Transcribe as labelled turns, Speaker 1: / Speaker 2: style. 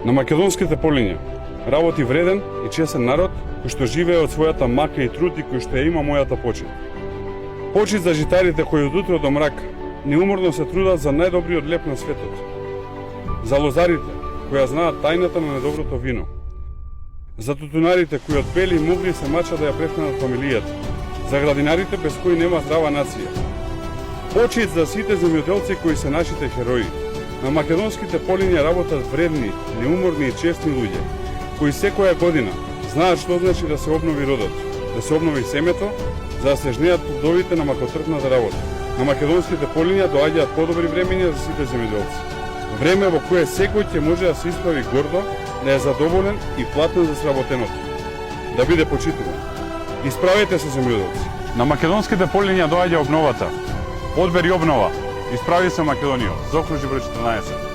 Speaker 1: На македонските полиња работи вреден и честен народ кој што живее од својата мака и труд и кој што ја има мојата почит. Почит за житарите кои од утро до мрак неуморно се трудат за најдобриот леп на светот. За лозарите кои ја знаат тајната на недоброто вино. За тутунарите кои од бели и мугли се мачат да ја прехранат фамилијата. За градинарите без кои нема здрава нација. Почит за сите земјоделци кои се нашите херои. На македонските полиња работат вредни, неуморни и честни луѓе, кои секоја година знаат што значи да се обнови родот, да се обнови семето, за да се жнеат плодовите на макотрпната работа. На македонските полиња доаѓаат подобри времиња за сите земјоделци. Време во кое секој ќе може да се исправи гордо, да е задоволен и платен за сработеното, да биде почитуван. Исправете се, земјоделци. На македонските полиња доаѓа обновата. Одбери обнова. Исправи се Македонија. Заокружи број 14.